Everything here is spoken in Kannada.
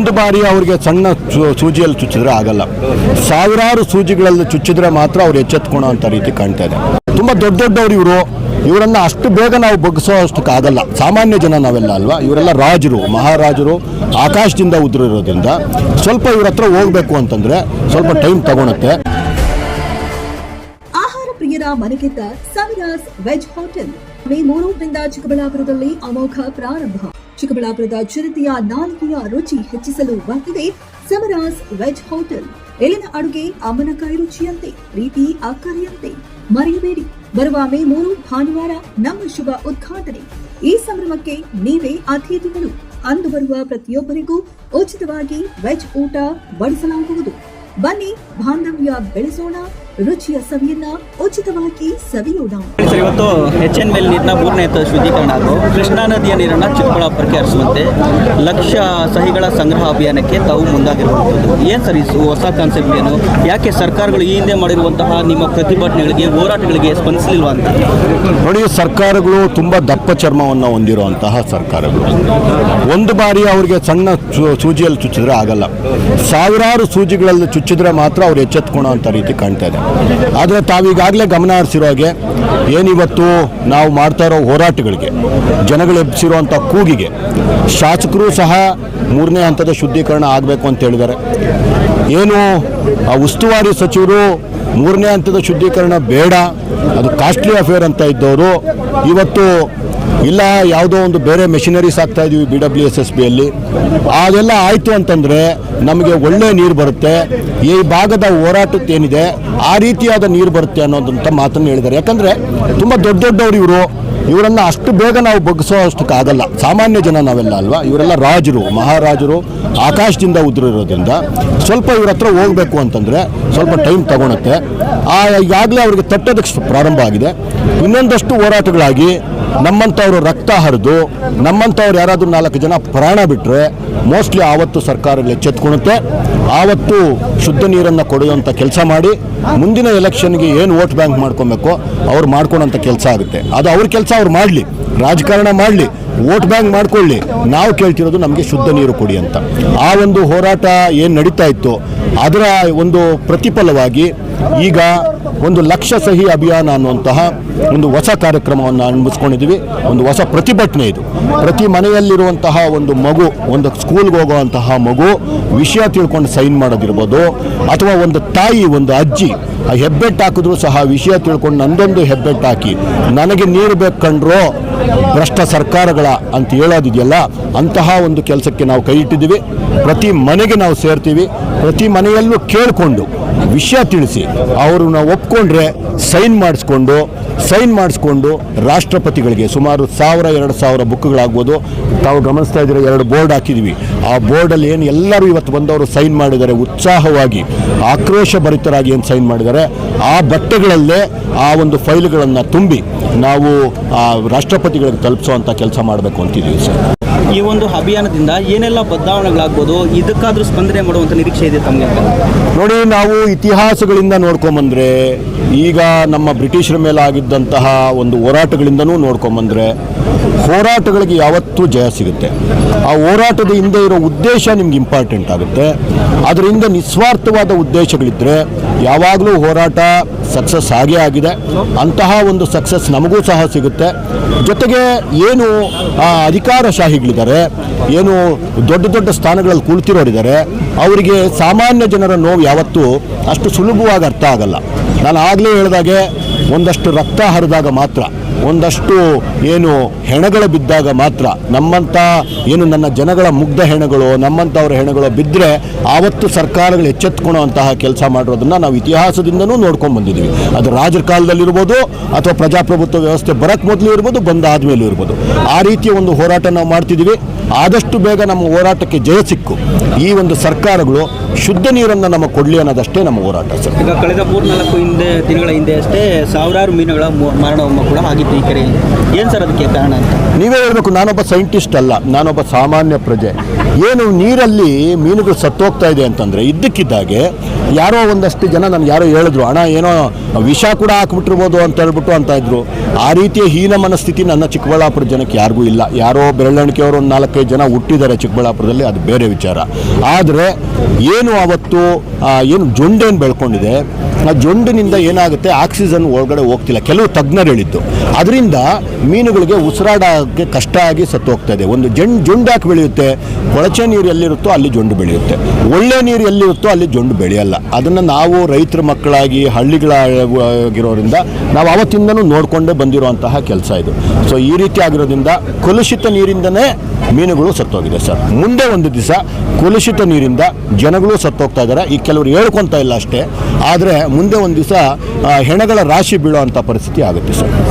ಒಂದು ಬಾರಿ ಅವರಿಗೆ ಸಣ್ಣ ಸೂಜಿಯಲ್ಲಿ ಚುಚ್ಚಿದ್ರೆ ಆಗಲ್ಲ, ಸಾವಿರಾರು ಸೂಜಿಗಳಲ್ಲಿ ಚುಚ್ಚಿದ್ರೆ ಮಾತ್ರ ಅವ್ರು ಎಚ್ಚೆತ್ಕೊಳ್ಳೋ ಅಂತ ರೀತಿ ಕಾಣ್ತಾ ಇದೆ. ತುಂಬ ದೊಡ್ಡವರು ಇವರನ್ನು ಅಷ್ಟು ಬೇಗ ನಾವು ಬಗ್ಗಿಸೋ ಅಷ್ಟಕ್ಕಾಗಲ್ಲ. ಸಾಮಾನ್ಯ ಜನ ನಾವೆಲ್ಲ ಅಲ್ವಾ, ಇವರೆಲ್ಲ ರಾಜರು, ಮಹಾರಾಜರು, ಆಕಾಶದಿಂದ ಉದುರಿರೋದ್ರಿಂದ ಸ್ವಲ್ಪ ಇವ್ರ ಹತ್ರ ಹೋಗ್ಬೇಕು ಅಂತಂದ್ರೆ ಸ್ವಲ್ಪ ಟೈಮ್ ತಗೊಳುತ್ತೆ. ಆಹಾರ ಪ್ರಿಯರ ಮನೆಗೆದ್ದ ಸಮಿರಾಸ್ ವೆಜ್ ಹೋಟೆಲ್ ಮೇ 3ರಿಂದ ಚಿಕ್ಕಬಳ್ಳಾಪುರದಲ್ಲಿ ಅಮೋಘ ಪ್ರಾರಂಭ. ಚಿಕ್ಕಬಳ್ಳಾಪುರದ ಜನತೆಯ ನಾಲಿಗೆಯ ರುಚಿ ಹೆಚ್ಚಿಸಲು ಬಂದಿದೆ ಸಮಿರಾಸ್ ವೆಜ್ ಹೋಟೆಲ್. ಎಲ್ಲಿನ ಅಡುಗೆ ಅಮ್ಮನ ಕೈ ರುಚಿಯಂತೆ, ಪ್ರೀತಿ ಅಕ್ಕರಿಯಂತೆ. ಮರೆಯಬೇಡಿ, ಬರುವ ಮೇ 3 ಭಾನುವಾರ ನಮ್ಮ ಶುಭ ಉದ್ಘಾಟನೆ. ಈ ಸಂಭ್ರಮಕ್ಕೆ ನೀವೇ ಅತಿಥಿಗಳು. ಅಂದು ಬರುವ ಪ್ರತಿಯೊಬ್ಬರಿಗೂ ಉಚಿತವಾಗಿ ವೆಜ್ ಊಟ ಬಡಿಸಲಾಗುವುದು. ಬನ್ನಿ, ಬಾಂಧವ್ಯ ಬೆಳೆಸೋಣ, ರುಚಿಯ ಸವಿಯನ್ನ ಉಚಿತವಾಗಿ ಸವಿಯೋಣ. ಇವತ್ತು HNML ನೀರಿನ 3ನೇ ಹಂತದ ಶುದ್ಧೀಕರಣ ಹಾಗೂ ಕೃಷ್ಣಾ ನದಿಯ ನೀರನ್ನು ಚಿಕ್ಕಬಳ್ಳಾಪುರಕ್ಕೆ ಹರಿಸುವಂತೆ ಲಕ್ಷ ಸಹಿಗಳ ಸಂಗ್ರಹ ಅಭಿಯಾನಕ್ಕೆ ತಾವು ಮುಂದಾಗಿರುವಂಥದ್ದು. ಏನು ಸರ್ ಇದು ಹೊಸ ಕಾನ್ಸೆಪ್ಟ್ ಏನು? ಯಾಕೆ ಸರ್ಕಾರಗಳು ಈ ಹಿಂದೆ ಮಾಡಿರುವಂತಹ ನಿಮ್ಮ ಪ್ರತಿಭಟನೆಗಳಿಗೆ, ಹೋರಾಟಗಳಿಗೆ ಸ್ಪಂದಿಸಲಿಲ್ವಾ ಅಂತ? ನೋಡಿ, ಸರ್ಕಾರಗಳು ತುಂಬ ದಪ್ಪ ಚರ್ಮವನ್ನು ಹೊಂದಿರುವಂತಹ ಸರ್ಕಾರಗಳು. ಒಂದು ಬಾರಿ ಅವರಿಗೆ ಸಣ್ಣ ಸೂಜಿಯಲ್ಲಿ ಚುಚ್ಚಿದ್ರೆ ಆಗಲ್ಲ, ಸಾವಿರಾರು ಸೂಜಿಗಳಲ್ಲಿ ಚುಚ್ಚಿದ್ರೆ ಮಾತ್ರ ಅವ್ರು ಎಚ್ಚೆತ್ಕೊಳ್ಳೋ ಅಂತ ರೀತಿ ಕಾಣ್ತಾ ಇದೆ. ಆದರೆ ತಾವೀಗಾಗಲೇ ಗಮನ ಹರಿಸಿರೋ ಹಾಗೆ ಏನಿವತ್ತು ನಾವು ಮಾಡ್ತಾ ಇರೋ ಹೋರಾಟಗಳಿಗೆ, ಜನಗಳು ಎಬ್ಬಿಸಿರುವಂಥ ಕೂಗಿಗೆ ಶಾಸಕರು ಸಹ 3ನೇ ಹಂತದ ಶುದ್ಧೀಕರಣ ಆಗಬೇಕು ಅಂತ ಹೇಳಿದ್ದಾರೆ. ಏನು ಉಸ್ತುವಾರಿ ಸಚಿವರು 3ನೇ ಹಂತದ ಶುದ್ಧೀಕರಣ ಬೇಡ, ಅದು ಕಾಸ್ಟ್ಲಿ ಅಫೇರ್ ಅಂತ ಇದ್ದವರು ಇವತ್ತು ಇಲ್ಲ ಯಾವುದೋ ಒಂದು ಬೇರೆ ಮೆಷಿನರೀಸ್ ಆಗ್ತಾ ಇದೀವಿ BWSSBಯಲ್ಲಿ, ಅದೆಲ್ಲ ಆಯಿತು ಅಂತಂದರೆ ನಮಗೆ ಒಳ್ಳೆ ನೀರು ಬರುತ್ತೆ, ಈ ಭಾಗದ ಹೋರಾಟಕ್ಕೇನಿದೆ ಆ ರೀತಿಯಾದ ನೀರು ಬರುತ್ತೆ ಅನ್ನೋದಂಥ ಮಾತನ್ನು ಹೇಳಿದ್ದಾರೆ. ಯಾಕಂದರೆ ತುಂಬ ದೊಡ್ಡವರು ಇವರನ್ನು ಅಷ್ಟು ಬೇಗ ನಾವು ಬಗ್ಗಿಸೋ ಅಷ್ಟಕ್ಕಾಗಲ್ಲ. ಸಾಮಾನ್ಯ ಜನ ನಾವೆಲ್ಲ ಅಲ್ವಾ, ಇವರೆಲ್ಲ ರಾಜರು, ಮಹಾರಾಜರು, ಆಕಾಶದಿಂದ ಉದುರಿರೋದ್ರಿಂದ ಸ್ವಲ್ಪ ಇವ್ರ ಹತ್ರ ಹೋಗಬೇಕು ಅಂತಂದರೆ ಸ್ವಲ್ಪ ಟೈಮ್ ತಗೊಳುತ್ತೆ. ಈಗಾಗಲೇ ಅವರಿಗೆ ತಟ್ಟೋದಕ್ಕೆ ಪ್ರಾರಂಭ ಆಗಿದೆ. ಇನ್ನೊಂದಷ್ಟು ಹೋರಾಟಗಳಾಗಿ ನಮ್ಮಂಥವ್ರು ರಕ್ತ ಹರಿದು ನಮ್ಮಂಥವ್ರು ಯಾರಾದರೂ 4 ಜನ ಪ್ರಾಣ ಬಿಟ್ಟರೆ ಮೋಸ್ಟ್ಲಿ ಆವತ್ತು ಸರ್ಕಾರಗಳು ಎಚ್ಚೆತ್ಕೊಳ್ಳುತ್ತೆ. ಆವತ್ತು ಶುದ್ಧ ನೀರನ್ನು ಕೊಡುವಂಥ ಕೆಲಸ ಮಾಡಿ ಮುಂದಿನ ಎಲೆಕ್ಷನ್ಗೆ ಏನು ವೋಟ್ ಬ್ಯಾಂಕ್ ಮಾಡ್ಕೊಬೇಕೋ ಅವ್ರು ಮಾಡ್ಕೊಳೋಂಥ ಕೆಲಸ ಆಗುತ್ತೆ. ಅದು ಅವ್ರ ಕೆಲಸ ಅವ್ರು ಮಾಡಲಿ, ರಾಜಕಾರಣ ಮಾಡಲಿ, ವೋಟ್ ಬ್ಯಾಂಕ್ ಮಾಡ್ಕೊಳ್ಳಿ. ನಾವು ಕೇಳ್ತಿರೋದು ನಮಗೆ ಶುದ್ಧ ನೀರು ಕೊಡಿ ಅಂತ. ಆ ಒಂದು ಹೋರಾಟ ಏನು ನಡೀತಾ ಇತ್ತು ಅದರ ಒಂದು ಪ್ರತಿಫಲವಾಗಿ ಈಗ ಒಂದು ಲಕ್ಷ ಸಹಿ ಅಭಿಯಾನ ಅನ್ನುವಂತಹ ಒಂದು ಹೊಸ ಕಾರ್ಯಕ್ರಮವನ್ನು ಅನುಭವಿಸ್ಕೊಂಡಿದ್ದೀವಿ. ಒಂದು ಹೊಸ ಪ್ರತಿಭಟನೆ ಇದು. ಪ್ರತಿ ಮನೆಯಲ್ಲಿರುವಂತಹ ಒಂದು ಮಗು, ಒಂದು ಸ್ಕೂಲ್ಗೆ ಹೋಗುವಂತಹ ಮಗು ವಿಷಯ ತಿಳ್ಕೊಂಡು ಸೈನ್ ಮಾಡೋದಿರ್ಬೋದು, ಅಥವಾ ಒಂದು ತಾಯಿ, ಒಂದು ಅಜ್ಜಿ ಹೆಬ್ಬೆಟ್ಟು ಹಾಕಿದ್ರು ಸಹ ವಿಷಯ ತಿಳ್ಕೊಂಡು ನಂದೊಂದು ಹೆಬ್ಬೆಟ್ಟು ಹಾಕಿ ನನಗೆ ನೀರು ಬೇಕು ಕಂಡ್ರೋ ಭ್ರಷ್ಟ ಸರ್ಕಾರಗಳ ಅಂತ ಹೇಳೋದಿದೆಯಲ್ಲ, ಅಂತಹ ಒಂದು ಕೆಲಸಕ್ಕೆ ನಾವು ಕೈ ಇಟ್ಟಿದ್ದೀವಿ. ಪ್ರತಿ ಮನೆಗೆ ನಾವು ಸೇರ್ತೀವಿ, ಪ್ರತಿ ಮನೆಯಲ್ಲೂ ಕೇಳಿಕೊಂಡು ವಿಷಯ ತಿಳಿಸಿ ಅವ್ರನ್ನ ಒಪ್ಕೊಂಡ್ರೆ ಸೈನ್ ಮಾಡಿಸ್ಕೊಂಡು ರಾಷ್ಟ್ರಪತಿಗಳಿಗೆ ಸುಮಾರು 1000-2000 ಬುಕ್ಗಳಾಗ್ಬೋದು. ತಾವು ಗಮನಿಸ್ತಾ ಇದ್ದೀರ, 2 ಬೋರ್ಡ್ ಹಾಕಿದ್ವಿ. ಆ ಬೋರ್ಡಲ್ಲಿ ಏನು ಎಲ್ಲರೂ ಇವತ್ತು ಬಂದವರು ಸೈನ್ ಮಾಡಿದ್ದಾರೆ, ಉತ್ಸಾಹವಾಗಿ ಆಕ್ರೋಶ ಭರಿತರಾಗಿ ಏನು ಸೈನ್ ಮಾಡಿದ್ದಾರೆ, ಆ ಬಟ್ಟೆಗಳಲ್ಲೇ ಆ ಒಂದು ಫೈಲ್ಗಳನ್ನು ತುಂಬಿ ನಾವು ಆ ರಾಷ್ಟ್ರಪತಿಗಳಿಗೆ ತಲುಪಿಸುವಂಥ ಕೆಲಸ ಮಾಡಬೇಕು ಅಂತಿದ್ದೀವಿ ಸರ್. ಈ ಒಂದು ಅಭಿಯಾನದಿಂದ ಏನೆಲ್ಲ ಬದಲಾವಣೆಗಳಾಗ್ಬೋದು, ಇದಕ್ಕಾದರೂ ಸ್ಪಂದನೆ ಮಾಡುವಂಥ ನಿರೀಕ್ಷೆ ಇದೆ ತಮಗೆ? ನೋಡಿ, ನಾವು ಇತಿಹಾಸಗಳಿಂದ ನೋಡ್ಕೊಂಬಂದರೆ, ಈಗ ನಮ್ಮ ಬ್ರಿಟಿಷರ ಮೇಲೆ ಆಗಿದ್ದಂತಹ ಒಂದು ಹೋರಾಟಗಳಿಂದನೂ ನೋಡ್ಕೊಂಬಂದರೆ, ಹೋರಾಟಗಳಿಗೆ ಯಾವತ್ತೂ ಜಯ ಸಿಗುತ್ತೆ. ಆ ಹೋರಾಟದ ಹಿಂದೆ ಇರೋ ಉದ್ದೇಶ ನಿಮ್ಗೆ ಇಂಪಾರ್ಟೆಂಟ್ ಆಗುತ್ತೆ. ಅದರಿಂದ ನಿಸ್ವಾರ್ಥವಾದ ಉದ್ದೇಶಗಳಿದ್ದರೆ ಯಾವಾಗಲೂ ಹೋರಾಟ ಸಕ್ಸಸ್ ಆಗೇ ಆಗಿದೆ. ಅಂತಹ ಒಂದು ಸಕ್ಸಸ್ ನಮಗೂ ಸಹ ಸಿಗುತ್ತೆ. ಜೊತೆಗೆ ಏನು ಅಧಿಕಾರಶಾಹಿಗಳಿದ್ದಾರೆ, ಏನು ದೊಡ್ಡ ಸ್ಥಾನಗಳಲ್ಲಿ ಕುಳಿತಿರೋರಿದ್ದಾರೆ, ಅವರಿಗೆ ಸಾಮಾನ್ಯ ಜನರ ನೋವು ಯಾವತ್ತೂ ಅಷ್ಟು ಸುಲಭವಾಗಿ ಅರ್ಥ ಆಗಲ್ಲ. ನಾನು ಆಗಲೇ ಹೇಳಿದಾಗೆ ಒಂದಷ್ಟು ರಕ್ತ ಹರಿದಾಗ ಮಾತ್ರ, ಒಂದಷ್ಟು ಏನು ಹೆಣಗಳು ಬಿದ್ದಾಗ ಮಾತ್ರ, ನಮ್ಮಂಥ ಏನು ನನ್ನ ಜನಗಳ ಮುಗ್ಧ ಹೆಣಗಳು, ನಮ್ಮಂಥವ್ರ ಹೆಣಗಳು ಬಿದ್ದರೆ ಆವತ್ತು ಸರ್ಕಾರಗಳು ಎಚ್ಚೆತ್ಕೊಳ್ಳೋ ಅಂತಹ ಕೆಲಸ ಮಾಡಿರೋದನ್ನು ನಾವು ಇತಿಹಾಸದಿಂದನೂ ನೋಡ್ಕೊಂಡು ಬಂದಿದ್ದೀವಿ. ಅದು ರಾಜರ ಕಾಲದಲ್ಲಿರ್ಬೋದು, ಅಥವಾ ಪ್ರಜಾಪ್ರಭುತ್ವ ವ್ಯವಸ್ಥೆ ಬರೋಕ್ಕೆ ಮೊದಲು ಇರ್ಬೋದು, ಬಂದಾದಮೇಲೂ ಇರ್ಬೋದು. ಆ ರೀತಿಯ ಒಂದು ಹೋರಾಟ ನಾವು ಮಾಡ್ತಿದ್ದೀವಿ. ಆದಷ್ಟು ಬೇಗ ನಮ್ಮ ಹೋರಾಟಕ್ಕೆ ಜಯ ಸಿಕ್ಕು ಈ ಒಂದು ಸರ್ಕಾರಗಳು ಶುದ್ಧ ನೀರನ್ನು ನಮಗೆ ಕೊಡಲಿ ಅನ್ನೋದಷ್ಟೇ ನಮ್ಮ ಹೋರಾಟ ಸರ್. ಈಗ ಕಳೆದ 3-4 ದಿನಗಳ ಹಿಂದೆ ಅಷ್ಟೇ ಸಾವಿರಾರು ಮೀನುಗಳ ಮರಣ ಕೂಡ ಆಗಿತ್ತು ಈ ಕೆರೆಯಲ್ಲಿ. ಏನು ಸರ್ ಅದಕ್ಕೆ ಕಾರಣ ಅಂತ ನೀವೇ ಹೇಳಬೇಕು. ನಾನೊಬ್ಬ ಸೈಂಟಿಸ್ಟ್ ಅಲ್ಲ, ನಾನೊಬ್ಬ ಸಾಮಾನ್ಯ ಪ್ರಜೆ. ಏನು ನೀರಲ್ಲಿ ಮೀನುಗಳು ಸತ್ತೋಗ್ತಾ ಇದೆ ಅಂತಂದರೆ, ಇದ್ದಕ್ಕಿದ್ದಾಗೆ ಯಾರೋ ಒಂದಷ್ಟು ಜನ ನನಗೆ ಯಾರೋ ಹೇಳಿದ್ರು, ಅಣ್ಣ ಏನೋ ವಿಷ ಕೂಡ ಹಾಕ್ಬಿಟ್ಟಿರ್ಬೋದು ಅಂತ ಹೇಳ್ಬಿಟ್ಟು ಅಂತ ಇದ್ರು. ಆ ರೀತಿಯ ಹೀನ ಮನಸ್ಥಿತಿ ನನ್ನ ಚಿಕ್ಕಬಳ್ಳಾಪುರ ಜನಕ್ಕೆ ಯಾರಿಗೂ ಇಲ್ಲ. ಯಾರೋ ಬೆರಳೆಣಿಕೆಯವರು ಒಂದು 4 4-5 ಜನ ಹುಟ್ಟಿದ್ದಾರೆ ಚಿಕ್ಕಬಳ್ಳಾಪುರದಲ್ಲಿ, ಅದು ಬೇರೆ ವಿಚಾರ. ಆದರೆ ಏನು ಅವತ್ತು ಏನು ಜೊಂಡೇನು ಬೆಳ್ಕೊಂಡಿದೆ, ಆ ಜೊಂಡಿನಿಂದ ಏನಾಗುತ್ತೆ, ಆಕ್ಸಿಜನ್ ಒಳಗಡೆ ಹೋಗ್ತಿಲ್ಲ, ಕೆಲವು ತಜ್ಞರು ಹೇಳಿದ್ದು. ಅದರಿಂದ ಮೀನುಗಳಿಗೆ ಉಸಿರಾಡೋಕ್ಕೆ ಕಷ್ಟ ಆಗಿ ಸತ್ತು ಹೋಗ್ತಾ ಇದೆ. ಒಂದು ಜೊಂಡು ಯಾಕೆ ಬೆಳೆಯುತ್ತೆ? ಕೊಳಚೆ ನೀರು ಎಲ್ಲಿರುತ್ತೋ ಅಲ್ಲಿ ಜೊಂಡು ಬೆಳೆಯುತ್ತೆ, ಒಳ್ಳೆ ನೀರು ಎಲ್ಲಿರುತ್ತೋ ಅಲ್ಲಿ ಜೊಂಡು ಬೆಳೆಯಲ್ಲ. ಅದನ್ನು ನಾವು ರೈತರ ಮಕ್ಕಳಾಗಿ ಹಳ್ಳಿಗಳಾಗಿರೋದ್ರಿಂದ ನಾವು ಅವತ್ತಿಂದನೂ ನೋಡಿಕೊಂಡೇ ಬಂದಿರುವಂತಹ ಕೆಲಸ ಇದು. ಸೊ ಈ ರೀತಿ ಆಗಿರೋದ್ರಿಂದ ಕಲುಷಿತ ನೀರಿಂದನೇ ಮೀನುಗಳು ಸತ್ತೋಗಿದೆ ಸರ್. ಮುಂದೆ ಒಂದು ದಿವಸ ಕಲುಷಿತ ನೀರಿಂದ ಜನಗಳು ಸತ್ತೋಗ್ತಾ ಇದ್ದಾರೆ. ಈ ಕೆಲವರು ಹೇಳ್ಕೊತಾ ಇಲ್ಲ ಅಷ್ಟೇ, ಆದರೆ ಮುಂದೆ ಒಂದು ದಿವಸ ಹೆಣಗಳ ರಾಶಿ ಬೀಳೋ ಅಂಥ ಪರಿಸ್ಥಿತಿ ಆಗುತ್ತೆ ಸರ್.